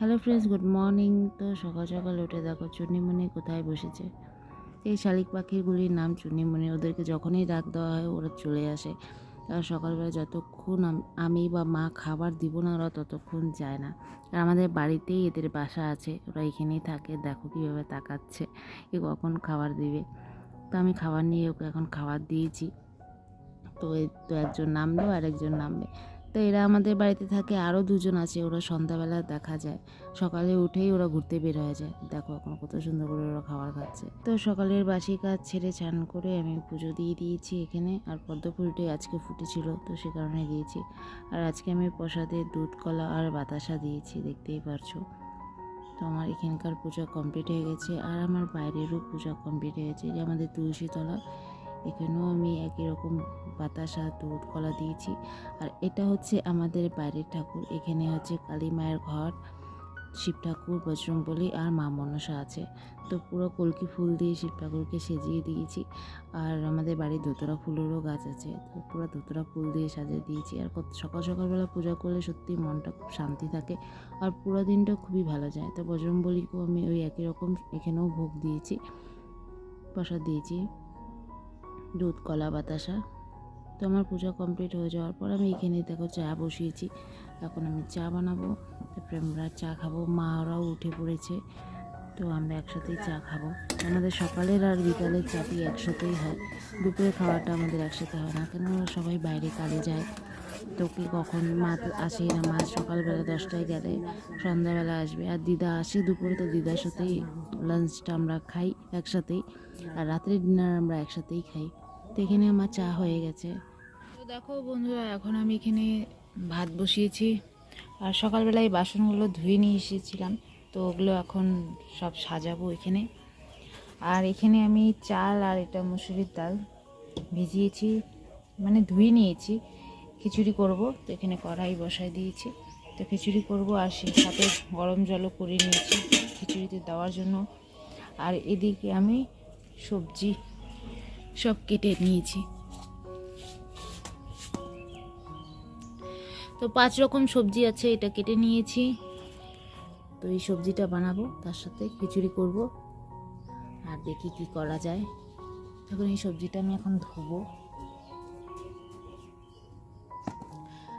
Hello friends, good morning. তো সকাল সকাল উঠে দেখো চুন্নিমুনি কোথায় বসেছে। এই শালিক পাখিগুলির নাম চুন্নিমুনি। ওদেরকে যখনই ডাক দেওয়া হয় ওরা চলে আসে। আর সকালবেলা যতক্ষণ আমি বা মা খাবার দিব না ওরা ততক্ষণ যায় না। আর আমাদের বাড়িতেই এদের বাসা আছে, ওরা এখানেই থাকে। দেখো কীভাবে তাকাচ্ছে এ কখন খাবার দিবে। তো আমি খাবার নিয়ে ওকে এখন খাবার দিয়েছি। তো এই তো একজন নামলো আর একজন নামবে। তো এরা আমাদের বাড়িতে থাকে, আরও দুজন আছে, ওরা সন্ধ্যাবেলা দেখা যায়। সকালে উঠেই ওরা ঘুরতে বের হয়ে যায়। দেখো এখন কত সুন্দর করে ওরা খাবার খাচ্ছে। তো সকালের বাসি কাজ ছেড়ে চান করে আমি পুজো দিয়ে দিয়েছি এখানে। আর পদ্ম ফুলটি আজকে ফুটেছিল, তো সে কারণে দিয়েছি। আর আজকে আমি প্রসাদে দুধ কলা আর বাতাসা দিয়েছি, দেখতেই পারছো। তো আমার এখানকার পূজা কমপ্লিট হয়ে গেছে। আর আমার বাইরেরও পূজা কমপ্লিট হয়ে গেছে। যে আমাদের তুলসীতলা, এখানেও আমি একই রকম বাতাসা দুধ কলা দিয়েছি। আর এটা হচ্ছে আমাদের বাইরের ঠাকুর। এখানে হচ্ছে কালী মায়ের ঘর, শিব ঠাকুর, বজরংবলী আর মা মনসা আছে। তো পুরো কলকি ফুল দিয়ে শিব ঠাকুরকে সাজিয়ে দিয়েছি। আর আমাদের বাড়ির দোতরা ফুলেরও গাছ আছে, তো পুরো দোতরা ফুল দিয়ে সাজিয়ে দিয়েছি। আর সকাল সকালবেলা পূজা করলে সত্যি মনটা খুব শান্তি থাকে আর পুরো দিনটা খুবই ভালো যায়। তো বজরংবলীকেও আমি ওই একই রকম এখানেও ভোগ দিয়েছি, প্রসাদ দিয়েছি, দুধ কলা বাতাসা। তো আমার পূজা কমপ্লিট হয়ে যাওয়ার পর আমি এখানে দেখো চা বসিয়েছি। এখন আমি চা বানাবো, তারপরে আমরা চা খাবো। মা ওরাও উঠে পড়েছে, তো আমরা একসাথেই চা খাবো। আমাদের সকালের আর বিকালের চাটি একসাথেই হয়, দুপুরে খাওয়াটা আমাদের একসাথে হয় না, কেন সবাই বাইরে কাজে যায়। তো কি কখন মা তো আসেই না, মা সকালবেলা 10টায় গেলে সন্ধ্যাবেলা আসবে। আর দিদা আসে দুপুরে, তো দিদার সাথেই লাঞ্চটা আমরা খাই একসাথেই। আর রাত্রের ডিনার আমরা একসাথেই খাই। তো এখানে আমার চা হয়ে গেছে। তো দেখো বন্ধুরা, এখন আমি এখানে ভাত বসিয়েছি। আর সকালবেলায় বাসনগুলো ধুয়ে নিয়ে এসেছিলাম, তো ওগুলো এখন সব সাজাবো এখানে। আর এখানে আমি চাল আর এটা মুসুরির ডাল ভিজিয়েছি, মানে ধুয়ে নিয়েছি। খিচুড়ি করব, তো এখানে কড়াই বসাই দিয়েছি। তো খিচুড়ি করব, আর সেই সাথে গরম জলও করে নিয়েছি খিচুড়িতে দেওয়ার জন্য। আর এদিকে আমি সবজি সব কেটে নিয়েছি। তো 5 রকম সবজি আছে, এটা কেটে নিয়েছি। তো এই সবজিটা বানাবো, তার সাথে খিচুড়ি করব। আর দেখি কি করা যায়। এখন এই সবজিটা আমি এখন ধোবো।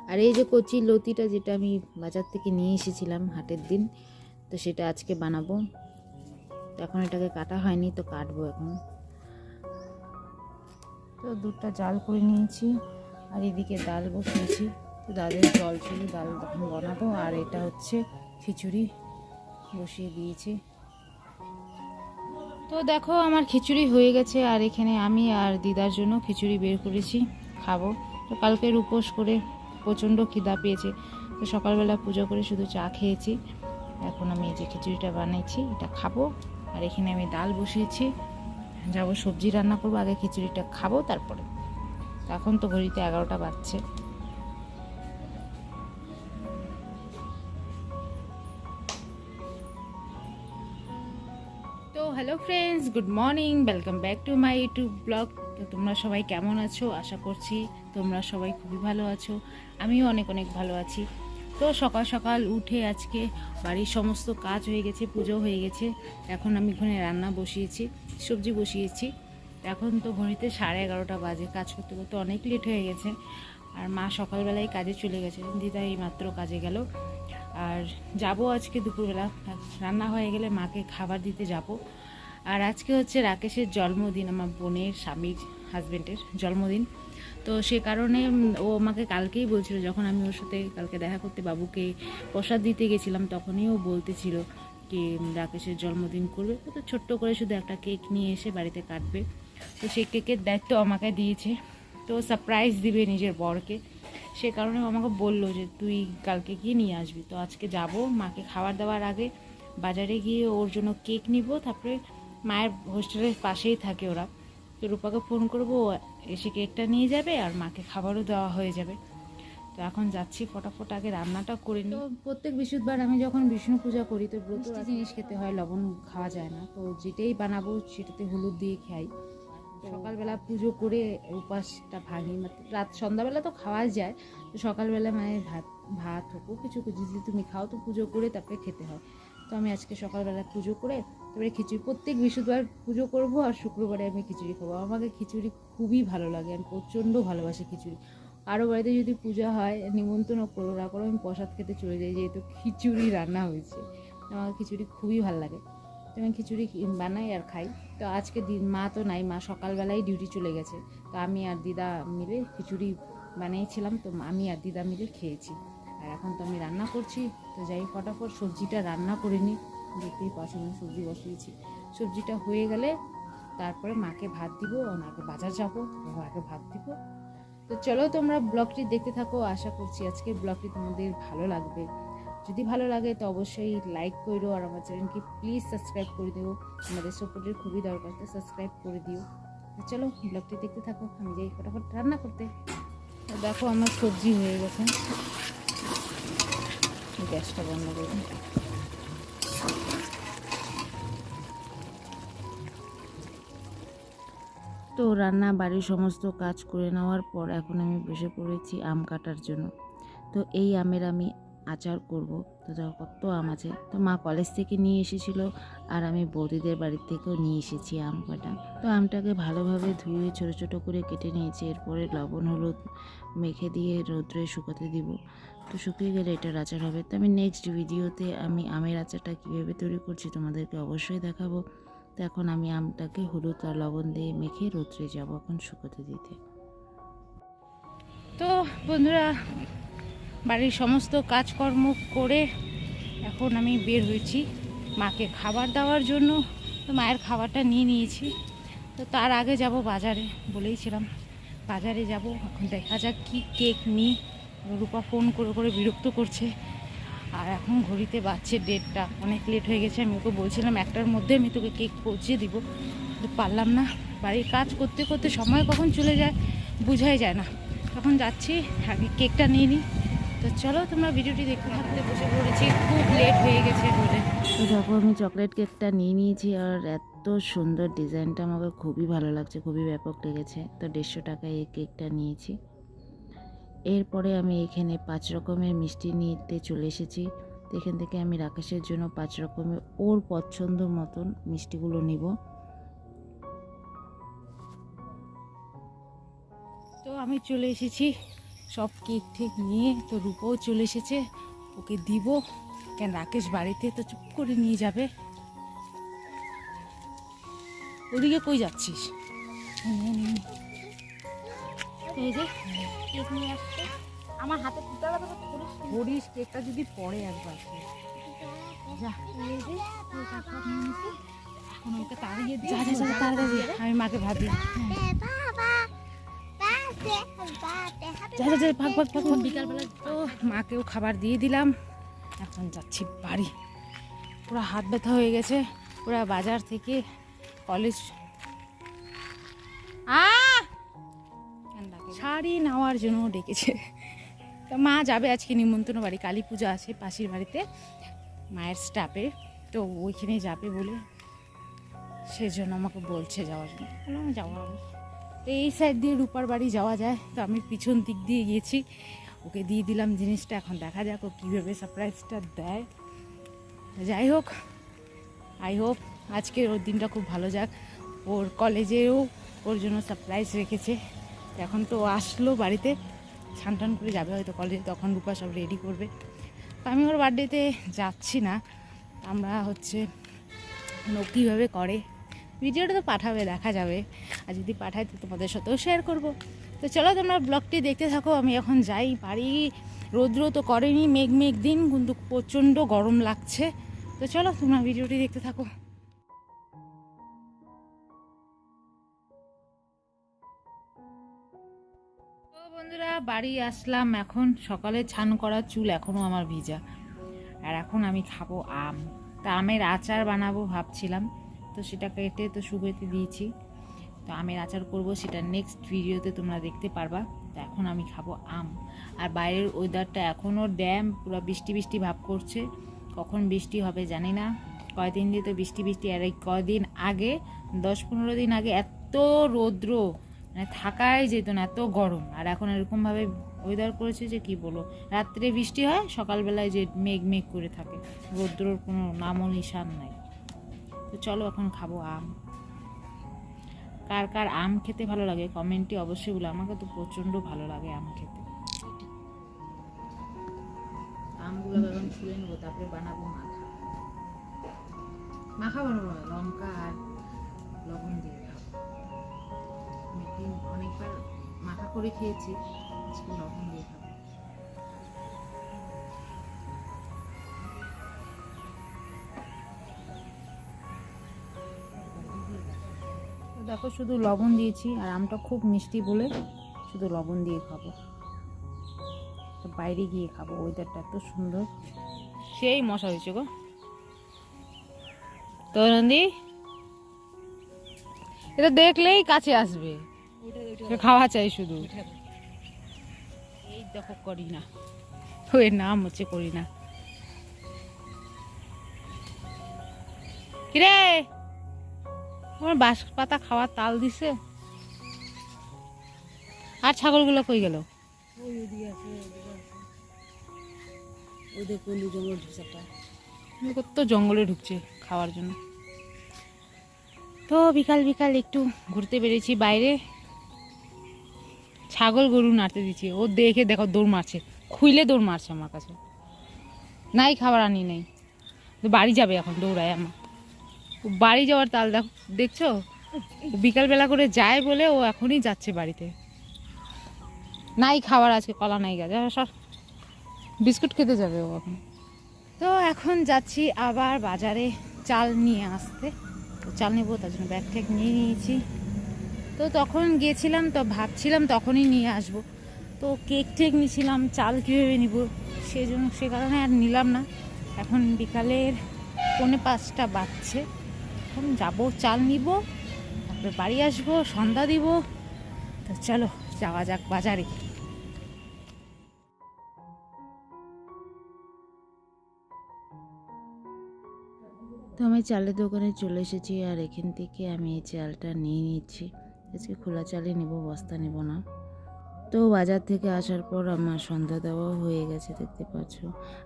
আর এই যে কচি লতিটা, যেটা আমি বাজার থেকে নিয়ে এসেছিলাম হাটের দিন, তো সেটা আজকে বানাবো। তো এখন এটাকে কাটা হয়নি, তো কাটবো এখন। তো দুধটা জাল করে নিয়েছি, আর এদিকে ডাল বসিয়েছি। তো ডালের জল ছিল, ডাল তখন বানাবো। আর এটা হচ্ছে খিচুড়ি বসিয়ে দিয়েছি। তো দেখো আমার খিচুড়ি হয়ে গেছে। আর এখানে আমি আর দিদার জন্য খিচুড়ি বের করেছি, খাবো। তো কালকের উপোস করে প্রচণ্ড খিদা পেয়েছে, তো সকালবেলা পুজো করে শুধু চা খেয়েছি। এখন আমি এই যে খিচুড়িটা বানাইছি, এটা খাবো। আর এখানে আমি ডাল বসিয়েছি, যাবো সবজি রান্না করবো, আগে খিচুড়িটা খাবো তারপরে। এখন তো ঘড়িতে 11টা বাজছে। তো hello friends, good morning, welcome back to my YouTube blog. তো তোমরা সবাই কেমন আছো? আশা করছি তোমরা সবাই খুবই ভালো আছো, আমিও অনেক অনেক ভালো আছি। তো সকাল সকাল উঠে আজকে বাড়ির সমস্ত কাজ হয়ে গেছে, পুজো হয়ে গেছে। এখন আমি এখানে রান্না বসিয়েছি, সবজি বসিয়েছি। এখন তো ঘড়িতে 11:30 বাজে, কাজ করতে করতে অনেক লেট হয়ে গেছে। আর মা সকালবেলায় কাজে চলে গেছে, দিদা এই মাত্র কাজে গেল। আর যাব আজকে দুপুরবেলা, রান্না হয়ে গেলে মাকে খাবার দিতে যাব। আর আজকে হচ্ছে রাকেশের জন্মদিন, আমার বোনের স্বামীর হাজব্যান্ডের জন্মদিন। তো সে কারণে ও আমাকে কালকেই বলছিল, যখন আমি ওর সাথে কালকে দেখা করতে বাবুকে প্রসাদ দিতে গেছিলাম, তখনই ও বলতেছিল কি রাকেশের জন্মদিন করবে। তো ছোট্ট করে শুধু একটা কেক নিয়ে এসে বাড়িতে কাটবে। তো সেই কেকের দায়িত্ব আমাকে দিয়েছে, তো সারপ্রাইজ দিবে নিজের বরকে। সে কারণে আমাকে বললো যে তুই কালকে গিয়ে নিয়ে আসবি। তো আজকে যাব, মাকে খাবার দেওয়ার আগে বাজারে গিয়ে ওর জন্য কেক নিব। তারপরে মায়ের হোস্টেলের পাশেই থাকে ওরা, তো রূপাকে ফোন করবো, এসে কেকটা নিয়ে যাবে আর মাকে খাবারও দেওয়া হয়ে যাবে। তো এখন যাচ্ছি, ফটাফট আগে রান্নাটা করে নিই। তো প্রত্যেক বৃহস্পতিবার আমি যখন বিষ্ণু পূজা করি, তো মিষ্টি জিনিস খেতে হয়, লবণ খাওয়া যায় না। তো যেটাই বানাবো সেটাতে হলুদ দিয়ে খাই। সকালবেলা পুজো করে উপাসটা ভাঙি, রাত সন্ধ্যাবেলা তো খাওয়া যায়। তো সকালবেলা মানে ভাত ভাত হোক কিছু যদি তুমি খাও তো পুজো করে তারপরে খেতে হয়। তো আমি আজকে সকালবেলা পুজো করে তারপরে খিচুড়ি, প্রত্যেক বৃহস্পতিবার পুজো করব আর শুক্রবারে আমি খিচুড়ি খাবো। আমাকে খিচুড়ি খুবই ভালো লাগে, আমি প্রচণ্ড ভালোবাসি খিচুড়ি। কারো বাড়িতে যদি পূজা হয় নিমন্ত্রণ করো না করো, আমি প্রসাদ খেতে চলে যাই, যেহেতু খিচুড়ি রান্না হয়েছে। আমার খিচুড়ি খুবই ভালো লাগে, তো আমি খিচুড়ি বানাই আর খাই। তো আজকে মা তো নাই, মা সকালবেলায় ডিউটি চলে গেছে। তো আমি আর দিদা মিলে খিচুড়ি বানিয়েছিলাম, তো আমি আর দিদা মিলে খেয়েছি। আর এখন তো আমি রান্না করছি, তো যাই ফটাফট সবজিটা রান্না করে নিই। দেখতেই পাচ্ছ আমি সবজি বসিয়েছি, সবজিটা হয়ে গেলে তারপরে মাকে ভাত দিব, ওনাকে বাজার যাবো, মাকে ভাত দিব। তো চলো তোমরা ব্লগটি দেখতে থাকো, আশা করছি আজকের ব্লগটি তোমাদের ভালো লাগবে। যদি ভালো লাগে তো অবশ্যই লাইক করো, আর আমার চ্যানেলকে প্লিজ সাবস্ক্রাইব করে দিও, আমাদের সাপোর্টের খুবই দরকার, তো সাবস্ক্রাইব করে দিও। তো চলো ব্লগটি দেখতে থাকো, আমি যাই ফটাফট রান্না করতে। তো দেখো আমার সবজি হয়ে গেছে, গ্যাসটা বন্ধ করে। তো রান্না বাড়ির সমস্ত কাজ করে নেওয়ার পর এখন আমি বসে পড়েছি আম কাটার জন্য। তো এই আমের আমি আচার করব। তো দেখো কত আম আছে, তো মা কলেজ থেকে নিয়ে এসেছিলো, আর আমি বৌদিদের বাড়ির থেকেও নিয়ে এসেছি আম কাটা। তো আমটাকে ভালোভাবে ধুয়ে ছোটো ছোটো করে কেটে নিয়েছি, এরপরে লবণ হলুদ মেখে দিয়ে রোদ্রে শুকাতে দিব। তো শুকিয়ে গেলে এটার আচার হবে। তো আমি নেক্সট ভিডিওতে আমি আমের আচারটা কীভাবে তৈরি করছি তোমাদেরকে অবশ্যই দেখাবো। তো এখন আমি আমটাকে হলুদ আর লবণ দিয়ে মেখে রোদ্রে যাব এখন শুকোতে দিতে। তো বন্ধুরা, বাড়ির সমস্ত কাজকর্ম করে এখন আমি বের হয়েছি মাকে খাবার দেওয়ার জন্য। তো মায়ের খাবারটা নিয়ে নিয়েছি, তো তার আগে যাব বাজারে, বলেইছিলাম বাজারে যাব। এখন দেখা যাক কি কেক নিই। রূপা ফোন করে করে বিরক্ত করছে, আর এখন ঘড়িতে বাজছে 1:30, অনেক লেট হয়ে গেছে। আমি ওকে বলছিলাম 1টার মধ্যে আমি তোকে কেক পৌঁছে দিব, কিন্তু পারলাম না। বাড়ির কাজ করতে করতে সময় কখন চলে যায় বোঝাই যায় না। তখন যাচ্ছি, আগে কেকটা নিয়ে নিই। তো চলো তোমরা ভিডিওটি দেখতে থাকতে, বসে পড়েছি, খুব লেট হয়ে গেছে বলে। তো দেখো আমি চকলেট কেকটা নিয়ে নিয়েছি, আর এত সুন্দর ডিজাইনটা আমাকে খুবই ভালো লাগছে, খুবই ব্যাপক লেগেছে। তো 150 টাকায় এই কেকটা নিয়েছি। এরপরে আমি এখানে 5 রকমের মিষ্টি নিতে চলে এসেছি। তো এখান থেকে আমি রাকেশের জন্য 5 রকমের ওর পছন্দ মতন মিষ্টিগুলো নিব। তো আমি চলে এসেছি সব কেক ঠিক নিয়ে। তো রূপও চলে এসেছে, ওকে দিব, কেন রাকেশ বাড়িতে, তো চুপ করে নিয়ে যাবে। ওদিকে কই যাচ্ছিস? এই যে কেক নিয়ে আসছে, আমার হাতে ধরিস, কেকটা যদি পড়ে একবার। যা, এখন ওকে তাড়িয়ে দিই, আমি মাকে ভাবি বিকালবেলা। তো মাকেও খাবার দিয়ে দিলাম, এখন যাচ্ছি বাড়ি। পুরো হাত ব্যথা হয়ে গেছে, পুরো বাজার থেকে কলেজ শাড়ি নেওয়ার জন্য ডেকেছে। তো মা যাবে আজকে নিমন্ত্রণ বাড়ি, কালী পূজা আছে পাশের বাড়িতে মায়ের স্টাফে, তো ওইখানে যাবে বলে সেজন্য আমাকে বলছে যাওয়ার জন্য, আমি যাওয়া হবে। তো এই সাইড দিয়ে রূপার বাড়ি যাওয়া যায়, তো আমি পিছন দিক দিয়ে গিয়েছি, ওকে দিয়ে দিলাম জিনিসটা। এখন দেখা যাক ও কীভাবে সারপ্রাইজটা দেয়। যাই হোক, আই হোপ আজকের ওর দিনটা খুব ভালো যাক। ওর কলেজেও ওর জন্য সারপ্রাইজ রেখেছে। এখন তো আসলো বাড়িতে, স্নান টান করে যাবে হয়তো কলেজে, তখন রূপা সব রেডি করবে। তো আমি ওর বার্থডেতে যাচ্ছি না, আমরা হচ্ছে কীভাবে করে ভিডিওটা তো পাঠাবে, দেখা যাবে, আর যদি পাঠায় তো তোমাদের সাথেও শেয়ার করব। তো চলো তোমরা ব্লগটি দেখতে থাকো। আমি এখন যাই বাড়ি, রৌদ্র তো করেনি, মেঘ দিন, কিন্তু প্রচণ্ড গরম লাগছে। তো চলো তোমরা ভিডিওটি দেখতে থাকো। তো বন্ধুরা বাড়ি আসলাম, এখন সকালে ছান করা চুল এখনও আমার ভিজা, আর এখন আমি খাবো আম। তা আমের আচার বানাবো ভাবছিলাম, তো সেটা কেটে তো শুকোতে দিয়েছি। তো আমের আচার করব, সেটা নেক্সট ভিডিওতে তোমরা দেখতে পারবা। তো এখন আমি খাবো আম। আর বাইরের ওয়েদারটা এখনও ড্যাম, পুরো বৃষ্টি বৃষ্টি ভাব করছে, কখন বৃষ্টি হবে জানি না। কয়দিন দিয়ে তো বৃষ্টি, আর এই কয়দিন আগে 10-15 দিন আগে এত রৌদ্র, মানে থাকাই যেত না, এত গরম। আর এখন এরকমভাবে ওয়েদার করেছে যে কি বলবো, রাত্রে বৃষ্টি হয়, সকালবেলায় যে মেঘ মেঘ করে থাকে, রৌদ্রর কোনো নামও নিশান নাই। তো চলো এখন খাবো আম। কার কার আম খেতে ভালো লাগে কমেন্টে অবশ্যই বলো, আমাকে তো প্রচণ্ড ভালো লাগে আম খেতে। আমগুলো এখন ছুলে নেবো, তারপরে বানাবো মাখা। মাখা বানাবো না, লঙ্কা আর লবণ দিয়ে খাবো। অনেকবার মাখা করে খেয়েছি, আজকে লবণ দিয়ে খাবো। দেখো শুধু লবণ দিয়েছি, আর আমটা খুব মিষ্টি বলে শুধু লবণ দিয়ে খাবো। তো বাইরে গিয়ে খাবো, ওয়েদারটা এত সুন্দর, সেই মশা হয়েছে গো। তো নন্দী এটা দেখলেই কাছে আসবে, খাওয়া চাই শুধু। এই দেখো করি না, ওই নাম হচ্ছে করি না। কিরে আমার বাঁশ পাতা খাওয়ার তাল দিছে। আর ছাগলগুলো কই গেল? কত জঙ্গলে ঢুকছে খাওয়ার জন্য। তো বিকাল বিকাল একটু ঘুরতে বেরিয়েছি বাইরে, ছাগল গরু নাড়তে দিচ্ছি। ও দেখে দেখো দৌড় মারছে, খুইলে দৌড় মারছে আমার কাছে। নাই খাবার আনি নেই, তো বাড়ি যাবে এখন দৌড়ায় আমার। ও বাড়ি যাওয়ার তাল দেখছো, বিকালবেলা করে যায় বলে ও এখনই যাচ্ছে বাড়িতে। নাই খাবার, আজকে কলা নাই গেছে, সব বিস্কুট খেতে যাবে ও এখন। তো এখন যাচ্ছি আবার বাজারে চাল নিয়ে আসতে। তো চাল নেবো, তার জন্য ব্যাগ ট্যাগ নিয়ে নিয়েছি। তো তখন গিয়েছিলাম, তো ভাবছিলাম তখনই নিয়ে আসব। তো কেক টেক নিয়েছিলাম, চাল কীভাবে নিব, সে কারণে আর নিলাম না। এখন বিকালের 4:45 বাজছে, এখন যাবো চাল নিব, তারপরে বাড়ি আসবো, সন্ধ্যা দিব। তো চলো যাওয়া যাক বাজারে। তো আমি চালের দোকানে চলে এসেছি, আর এখান থেকে আমি এই চালটা নিয়ে নিচ্ছি। আজকে খোলা চালই নেব, বস্তা নেব না। তো বাজার থেকে আসার পর আমার সন্ধ্যা দেওয়া হয়ে গেছে, দেখতে পাচ্ছ।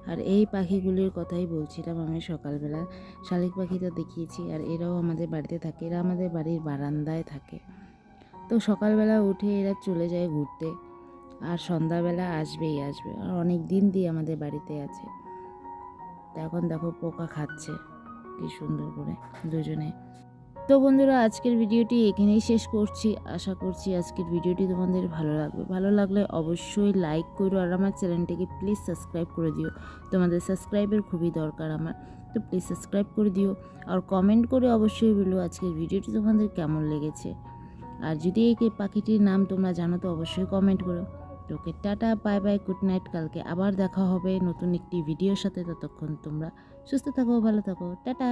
আর এই পাখিগুলির কথাই বলছিলাম আমি সকালবেলা, শালিক পাখি তো দেখিয়েছি। আর এরাও আমাদের বাড়িতে থাকে, এরা আমাদের বাড়ির বারান্দায় থাকে। তো সকালবেলা উঠে এরা চলে যায় ঘুরতে, আর সন্ধ্যাবেলা আসবেই আসবে। আর অনেক দিন দিয়ে আমাদের বাড়িতে আছে। তো এখন দেখো পোকা খাচ্ছে কি সুন্দর করে দুজনে। তো বন্ধুরা, আজকের ভিডিওটি এখানেই শেষ করছি। আশা করছি আজকের ভিডিওটি তোমাদের ভালো লাগবে। ভালো লাগলে অবশ্যই লাইক করো, আর আমার চ্যানেলটিকে প্লিজ সাবস্ক্রাইব করে দিও। তোমাদের সাবস্ক্রাইবের খুবই দরকার আমার, তো প্লিজ সাবস্ক্রাইব করে দিও। আর কমেন্ট করে অবশ্যই বলো আজকের ভিডিওটি তোমাদের কেমন লেগেছে। আর যদি এই পাখিটির নাম তোমরা জানো তো অবশ্যই কমেন্ট করো। তো ওকে tata, bye bye, good night. কালকে আবার দেখা হবে নতুন একটি ভিডিওর সাথে। ততক্ষণ তোমরা সুস্থ থাকো, ভালো থাকো, টাটা।